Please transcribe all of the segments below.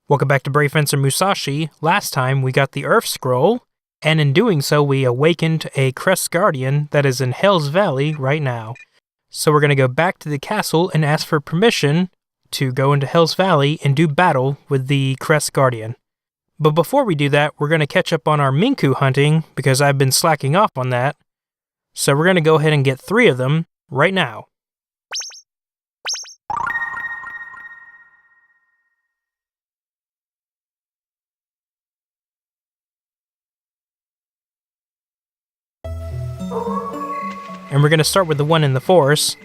Welcome back to Brave Fencer Musashi. Last time we got the Earth Scroll, and in doing so we awakened a Crest Guardian that is in Hell's Valley right now. So we're going to go back to the castle and ask for permission to go into Hell's Valley and do battle with the Crest Guardian. But before we do that, we're going to catch up on our min-koo hunting because I've been slacking off on that. So we're going to go ahead and get 3 of them right now. And we're going to start with the one in the forest,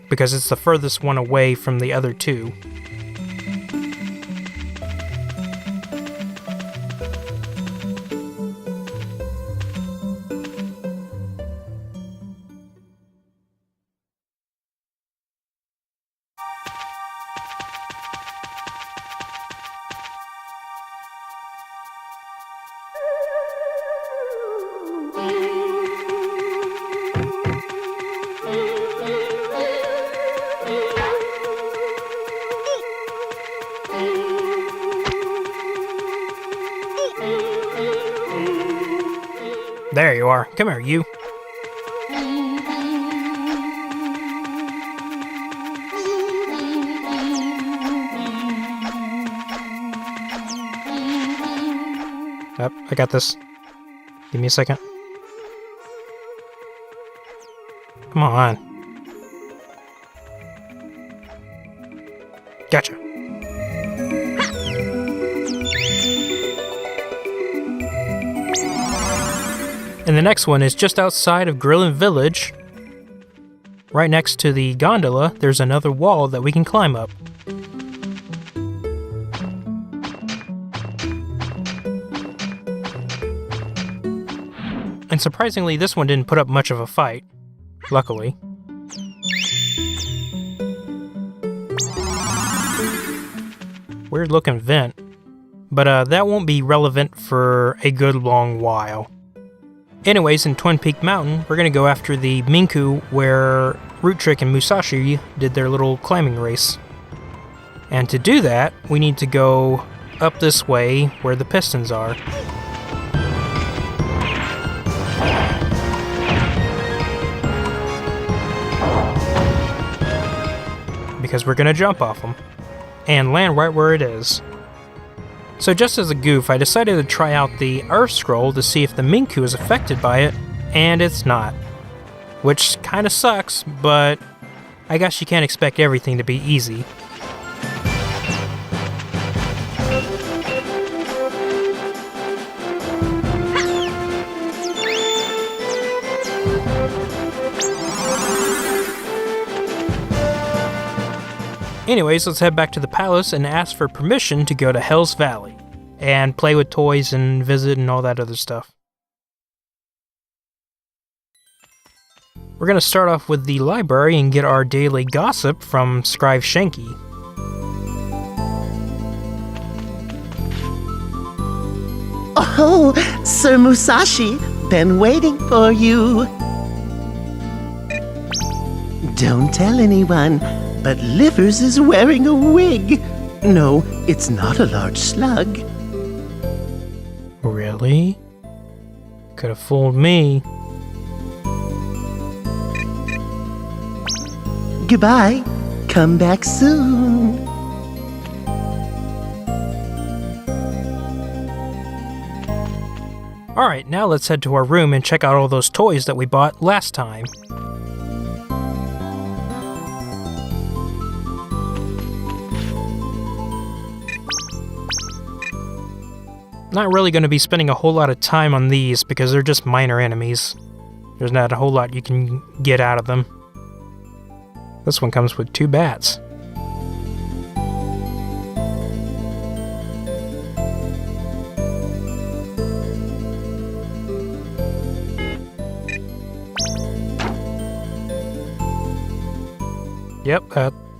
because it's the furthest one away from the other 2. There you are. Come here, you. Yep, I got this. Give me a second. Come on. Gotcha. And the next one is just outside of Grillin Village. Right next to the gondola, there's another wall that we can climb up. And surprisingly, this one didn't put up much of a fight. Luckily. Weird looking vent. But that won't be relevant for a good long while. Anyways, in Twin Peak Mountain, we're going to go after the min-koo where Root Trick and Musashi did their little climbing race. And to do that, we need to go up this way where the pistons are. Because we're going to jump off them and land right where it is. So just as a goof, I decided to try out the Earth Scroll to see if the min-koo is affected by it, and it's not. Which kinda sucks, but I guess you can't expect everything to be easy. Anyways, let's head back to the palace and ask for permission to go to Hell's Valley and play with toys and visit and all that other stuff. We're going to start off with the library and get our daily gossip from Scribe Shanky. Oh, Sir Musashi, been waiting for you. Don't tell anyone. But Livers is wearing a wig. No, it's not a large slug. Really? Could have fooled me. Goodbye. Come back soon. Alright, now let's head to our room and check out all those toys that we bought last time. Not really going to be spending a whole lot of time on these because they're just minor enemies. There's not a whole lot you can get out of them. This one comes with 2 bats. Yep,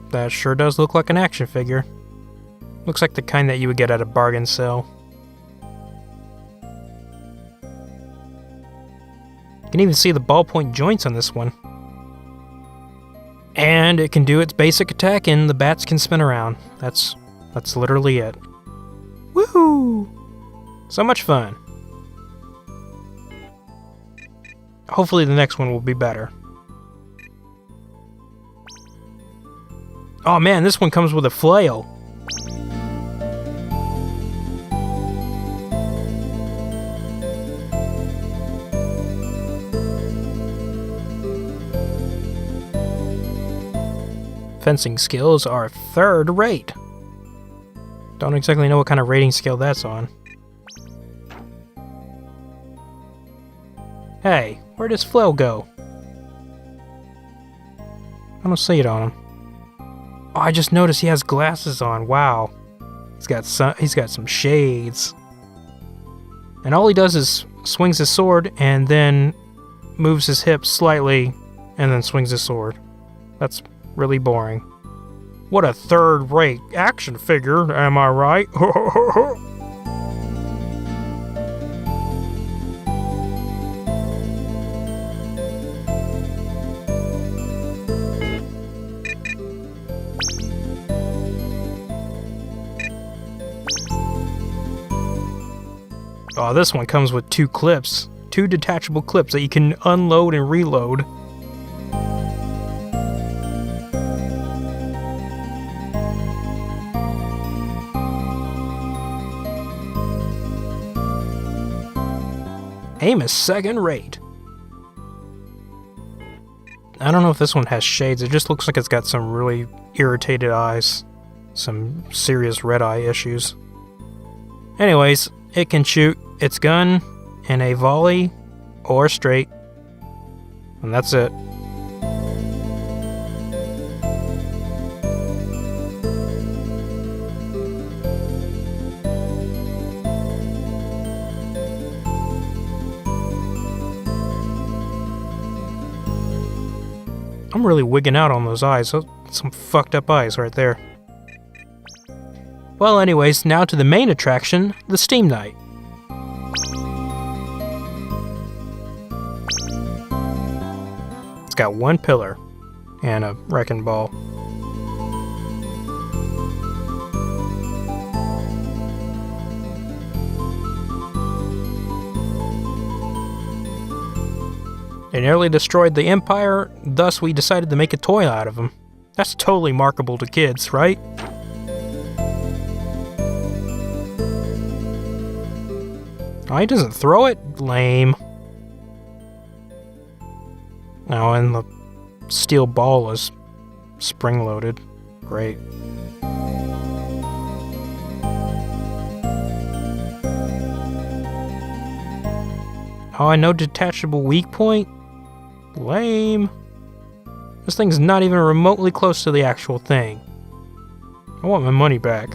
that sure does look like an action figure. Looks like the kind that you would get at a bargain sale. You can even see the ballpoint joints on this one. And it can do its basic attack and the bats can spin around. That's literally it. Woohoo! So much fun. Hopefully the next one will be better. Oh man, this one comes with a flail. Fencing skills are third rate. Don't exactly know what kind of rating scale that's on. Hey, where does flail go? I don't see it on him. Oh, I just noticed he has glasses on. Wow. He's got some shades. And all he does is swings his sword and then moves his hips slightly and then swings his sword. That's really boring. What a third-rate action figure, am I right? Oh, this one comes with two clips. Two detachable clips that you can unload and reload. Aim is second rate. I don't know if this one has shades. It just looks like it's got some really irritated eyes. Some serious red eye issues. Anyways, it can shoot its gun in a volley or straight. And that's it. I'm really wigging out on those eyes. Some fucked up eyes right there. Well, anyways, now to the main attraction, the Steam Night. It's got one pillar and a wrecking ball. They nearly destroyed the Empire, thus we decided to make a toy out of him. That's totally marketable to kids, right? Oh, he doesn't throw it? Lame. Oh, and the steel ball is spring-loaded. Great. Oh, and no detachable weak point? Lame. This thing's not even remotely close to the actual thing. I want my money back.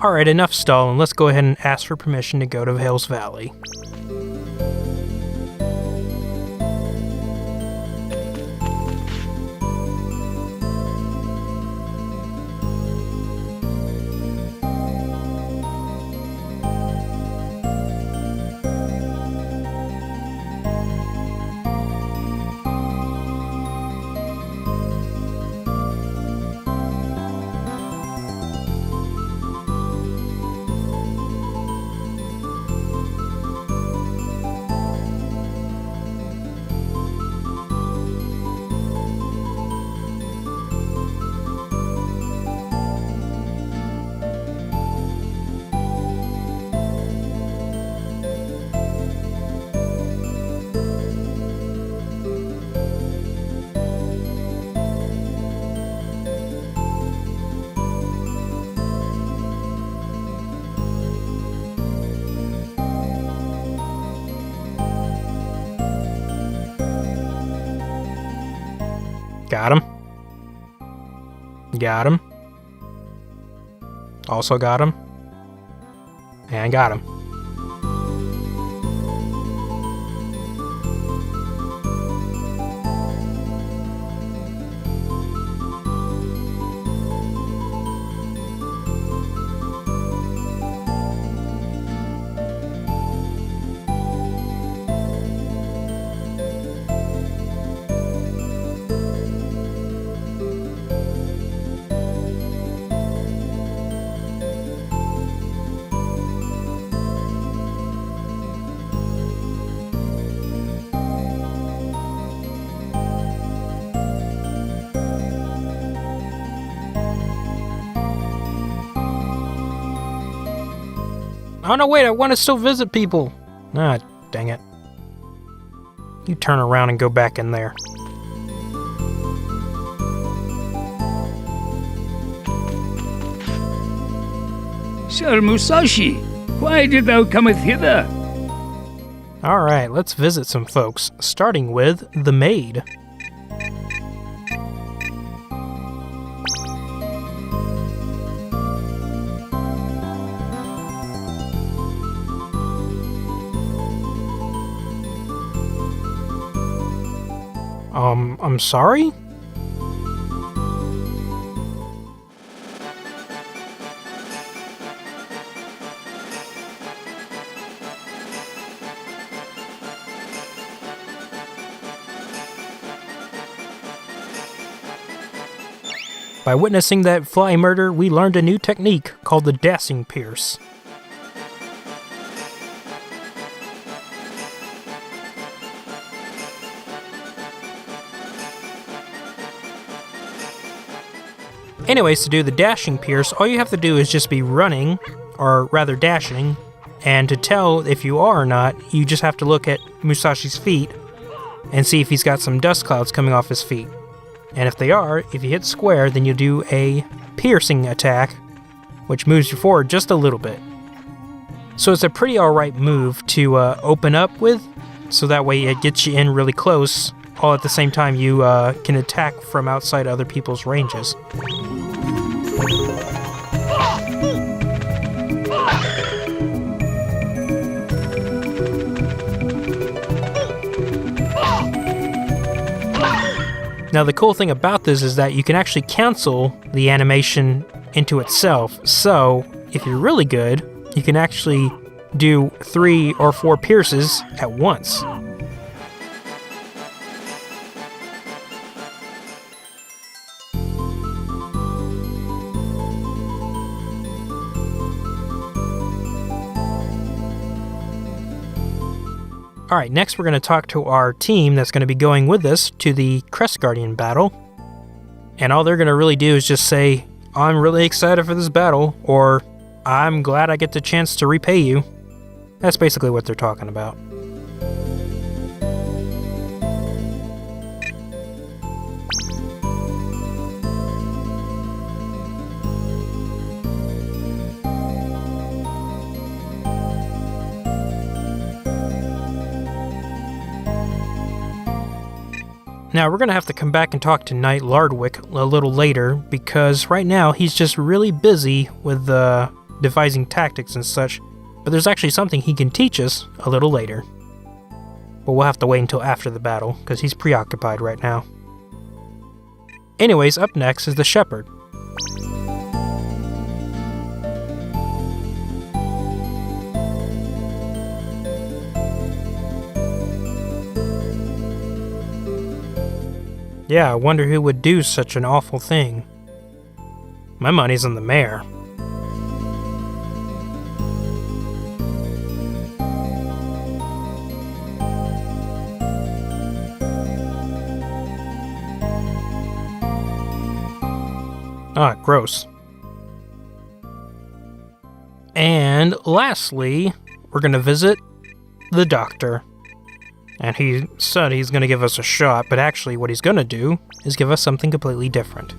Alright, enough stalling. Let's go ahead and ask for permission to go to Hell's Valley. Got him. Got him. Also got him. And got him. Oh no, wait, I want to still visit people. Ah, dang it. You turn around and go back in there. Sir Musashi, why did thou cometh hither? Alright, let's visit some folks, starting with the maid. I'm sorry? By witnessing that fly murder, we learned a new technique called the dashing pierce. Anyways, to do the dashing pierce, all you have to do is just be running, or rather dashing, and to tell if you are or not, you just have to look at Musashi's feet and see if he's got some dust clouds coming off his feet. And if they are, if you hit square, then you do a piercing attack, which moves you forward just a little bit. So it's a pretty alright move to open up with, so that way it gets you in really close, all at the same time you can attack from outside other people's ranges. Now the cool thing about this is that you can actually cancel the animation into itself, so if you're really good, you can actually do 3 or 4 pierces at once. Alright, next we're going to talk to our team that's going to be going with us to the Crest Guardian battle. And all they're going to really do is just say, I'm really excited for this battle, or I'm glad I get the chance to repay you. That's basically what they're talking about. Now, we're going to have to come back and talk to Knight Lardwick a little later, because right now he's just really busy with devising tactics and such, but there's actually something he can teach us a little later. But we'll have to wait until after the battle, because he's preoccupied right now. Anyways, up next is the Shepherd. Yeah, I wonder who would do such an awful thing. My money's on the mayor. Ah, gross. And lastly, we're gonna visit the doctor. And he said he's going to give us a shot, but actually what he's going to do is give us something completely different.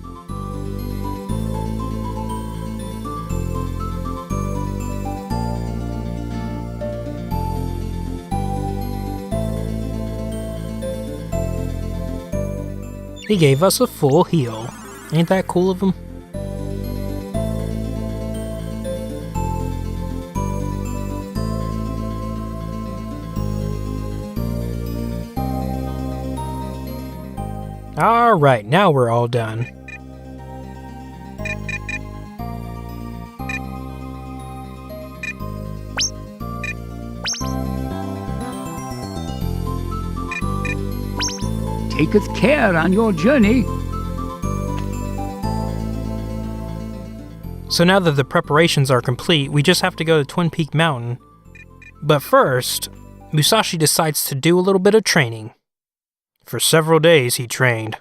He gave us a full heal. Ain't that cool of him? Alright, now we're all done. Taketh care on your journey. So now that the preparations are complete, we just have to go to Twin Peak Mountain. But first, Musashi decides to do a little bit of training. For several days he trained,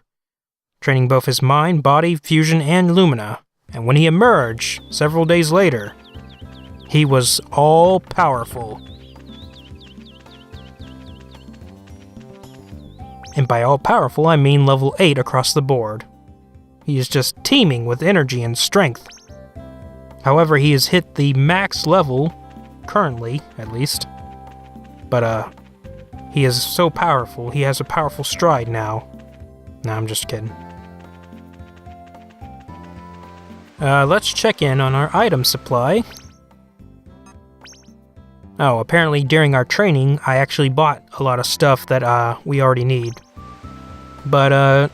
training both his mind, body, fusion, and lumina, and when he emerged, several days later, He was all powerful. And by all powerful, I mean level 8 across the board. He is just teeming with energy and strength. However, he has hit the max level, currently, at least. But, he is so powerful. He has a powerful stride now. No, I'm just kidding. Let's check in on our item supply. Oh, apparently during our training, I actually bought a lot of stuff that, we already need. But,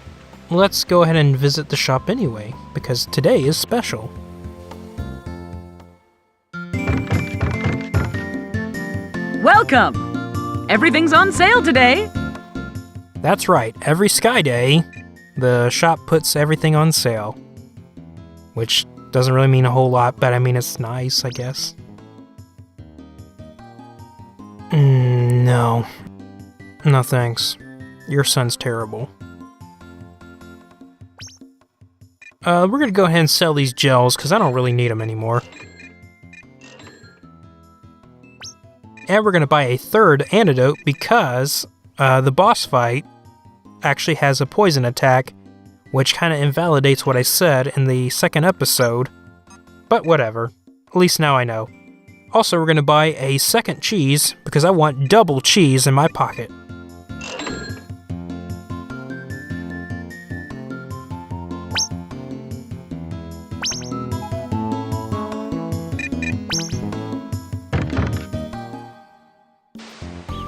let's go ahead and visit the shop anyway, because today is special. Welcome! Everything's on sale today! That's right, every Sky Day, the shop puts everything on sale. Which doesn't really mean a whole lot, but I mean it's nice, I guess. No. No thanks. Your son's terrible. We're gonna go ahead and sell these gels, because I don't really need them anymore. And we're gonna buy a third antidote, because the boss fight actually has a poison attack, which kind of invalidates what I said in the second episode. But whatever. At least now I know. Also, we're gonna buy a second cheese, because I want double cheese in my pocket.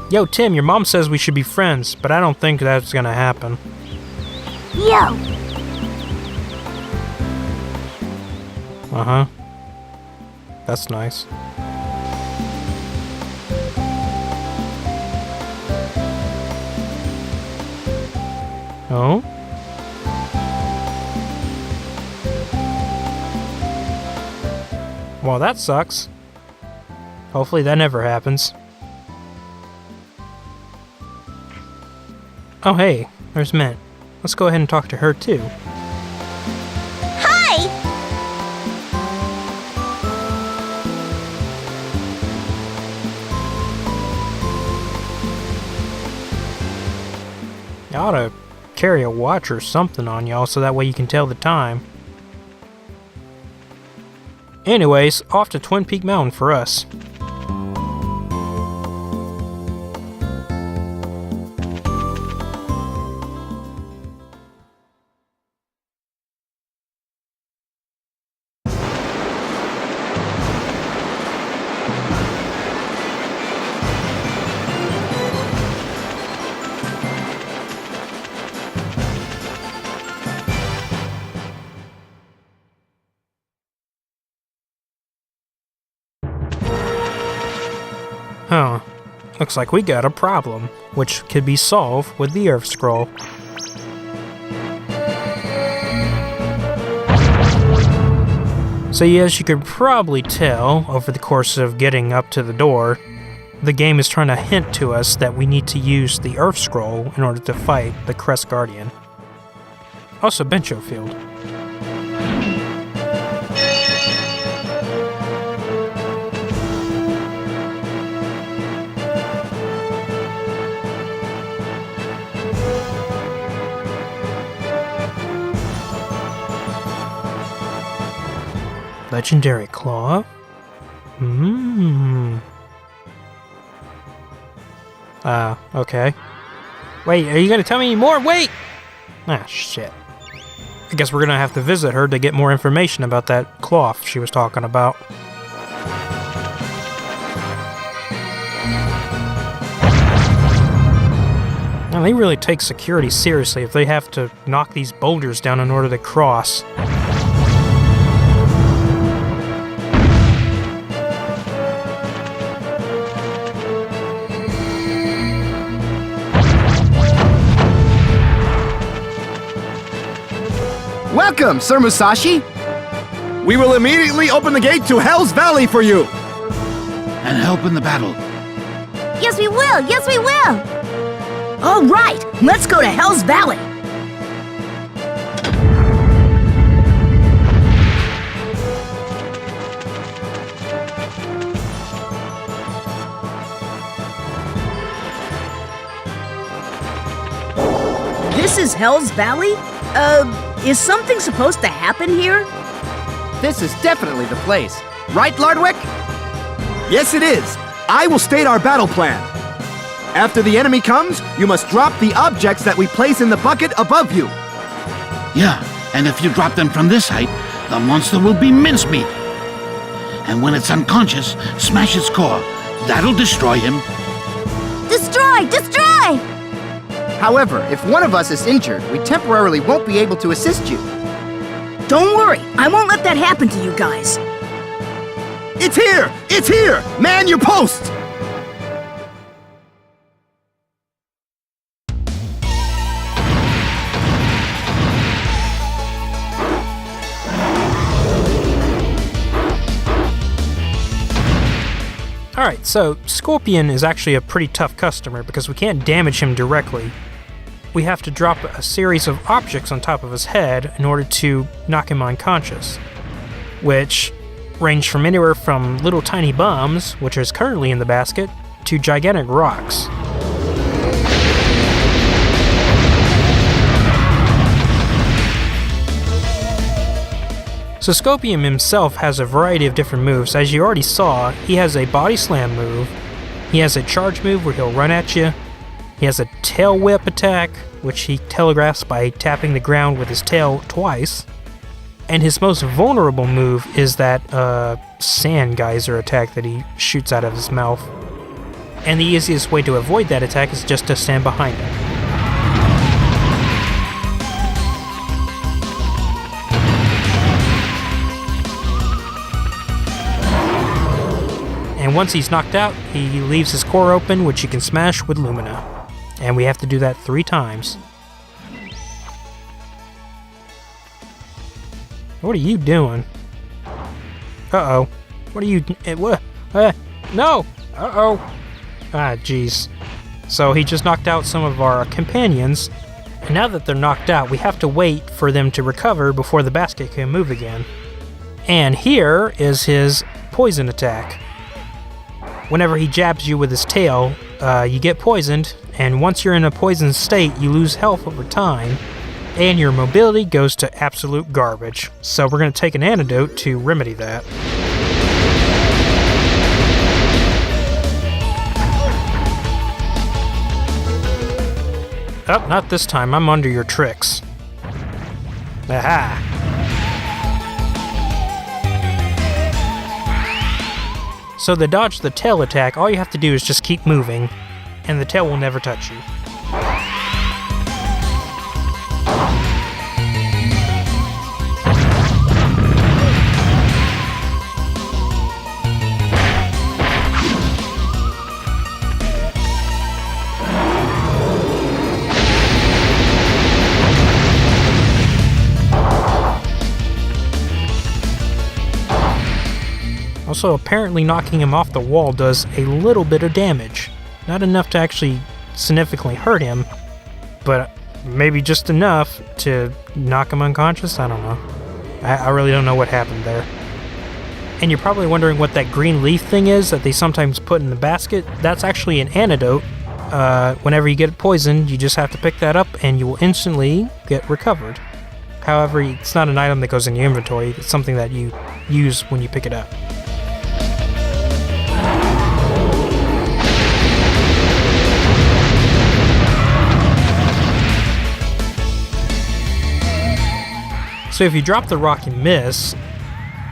Yo, Tim, your mom says we should be friends, but I don't think that's gonna happen. Yo! Uh-huh. That's nice. Oh? Well, that sucks. Hopefully that never happens. Oh hey, there's Mint. Let's go ahead and talk to her too. Hi! You ought to carry a watch or something on y'all so that way you can tell the time. Anyways, off to Twin Peak Mountain for us. Huh. Looks like we got a problem, which could be solved with the Earth Scroll. So as you could probably tell over the course of getting up to the door, the game is trying to hint to us that we need to use the Earth Scroll in order to fight the Crest Guardian. Also Bencho Field. Legendary Claw? Okay. Wait, are you gonna tell me any more? Wait! Ah, shit. I guess we're gonna have to visit her to get more information about that cloth she was talking about. Now, they really take security seriously if they have to knock these boulders down in order to cross. Welcome, Sir Musashi! We will immediately open the gate to Hell's Valley for you! And help in the battle. Yes, we will! Yes, we will! All right, let's go to Hell's Valley! is Hell's Valley? Is something supposed to happen here? This is definitely the place. Right, Lardwick? Yes, it is. I will state our battle plan. After the enemy comes, you must drop the objects that we place in the bucket above you. Yeah, and if you drop them from this height, the monster will be mincemeat. And when it's unconscious, smash its core. That'll destroy him. Destroy! Destroy! However, if one of us is injured, we temporarily won't be able to assist you. Don't worry, I won't let that happen to you guys. It's here! It's here! Man your post! Alright, so Scorpion is actually a pretty tough customer because we can't damage him directly. We have to drop a series of objects on top of his head in order to knock him unconscious, which range from anywhere from little tiny bombs, which is currently in the basket, to gigantic rocks. So Scorpion himself has a variety of different moves. As you already saw, he has a body slam move, he has a charge move where he'll run at you, he has a tail whip attack, which he telegraphs by tapping the ground with his tail twice, and his most vulnerable move is that sand geyser attack that he shoots out of his mouth. And the easiest way to avoid that attack is just to stand behind him. And once he's knocked out, he leaves his core open, which you can smash with Lumina. And we have to do that 3 times. What are you doing? Uh-oh. What are you... what? No! Uh-oh. Ah, jeez. So he just knocked out some of our companions, and now that they're knocked out, we have to wait for them to recover before the basket can move again. And here is his poison attack. Whenever he jabs you with his tail, you get poisoned, and once you're in a poisoned state, you lose health over time, and your mobility goes to absolute garbage. So we're going to take an antidote to remedy that. Oh, not this time. I'm under your tricks. Aha! So to dodge the tail attack, all you have to do is just keep moving, and the tail will never touch you. Also, apparently knocking him off the wall does a little bit of damage. Not enough to actually significantly hurt him, but maybe just enough to knock him unconscious? I don't know. I really don't know what happened there. And you're probably wondering what that green leaf thing is that they sometimes put in the basket. That's actually an antidote. Whenever you get poisoned, you just have to pick that up and you will instantly get recovered. However, it's not an item that goes in your inventory. It's something that you use when you pick it up. So if you drop the rock and miss,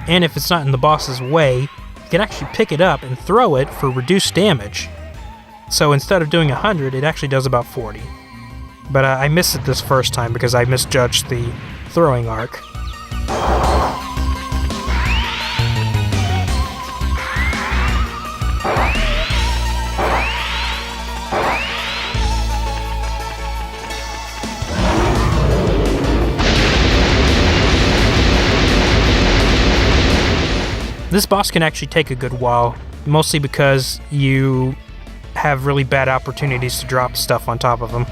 and if it's not in the boss's way, you can actually pick it up and throw it for reduced damage. So instead of doing 100, it actually does about 40. But I missed it this first time because I misjudged the throwing arc. This boss can actually take a good while, mostly because you have really bad opportunities to drop stuff on top of him.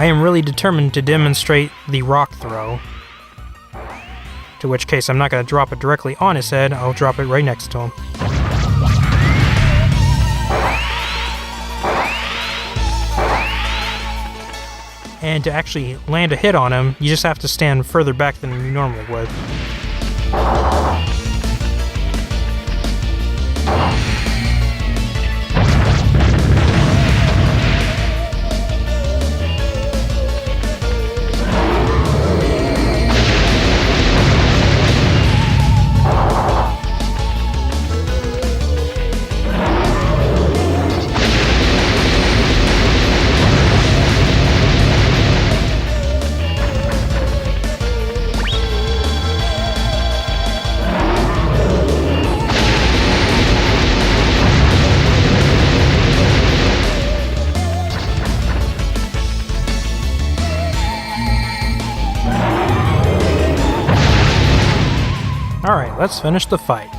I am really determined to demonstrate the rock throw. To which case, I'm not going to drop it directly on his head, I'll drop it right next to him. And to actually land a hit on him, you just have to stand further back than you normally would. Alright, let's finish the fight.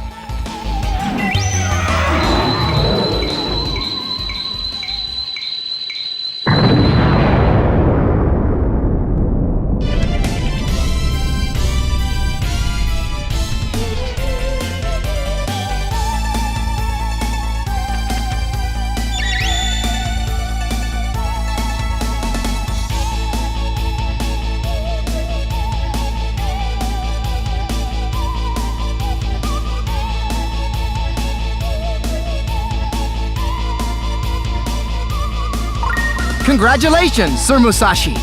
Congratulations, Sir Musashi!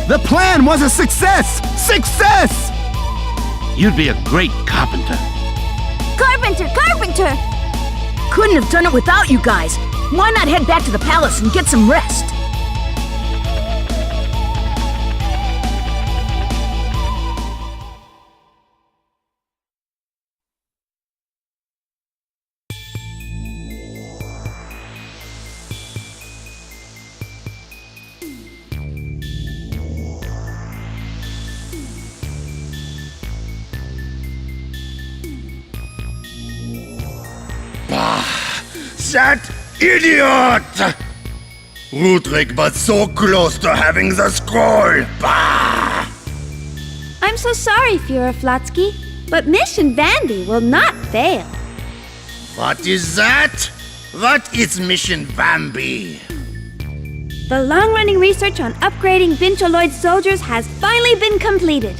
The plan was a success! Success! You'd be a great carpenter. Carpenter! Carpenter! Couldn't have done it without you guys. Why not head back to the palace and get some rest? That idiot! Rudrick was so close to having the scroll! Bah! I'm so sorry, Führer Flotsky, but Mission Vandy will not fail. What is that? What is Mission Bambi? The long-running research on upgrading Vincoloid soldiers has finally been completed.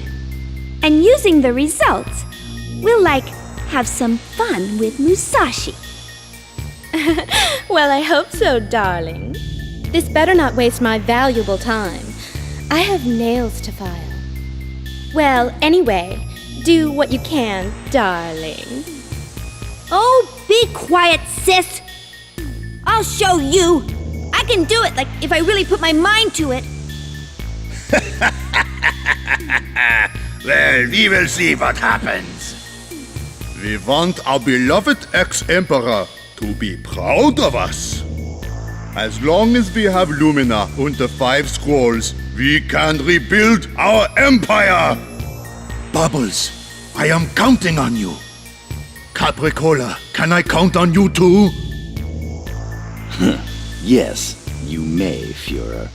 And using the results, we'll, have some fun with Musashi. Well, I hope so, darling. This better not waste my valuable time. I have nails to file. Well, anyway, do what you can, darling. Oh, be quiet, sis! I'll show you! I can do it, if I really put my mind to it. Well, we will see what happens. We want our beloved ex-emperor to be proud of us. As long as we have Lumina and the 5 scrolls, we can rebuild our empire. Bubbles, I am counting on you. Capricola, can I count on you too? Yes, you may, Führer.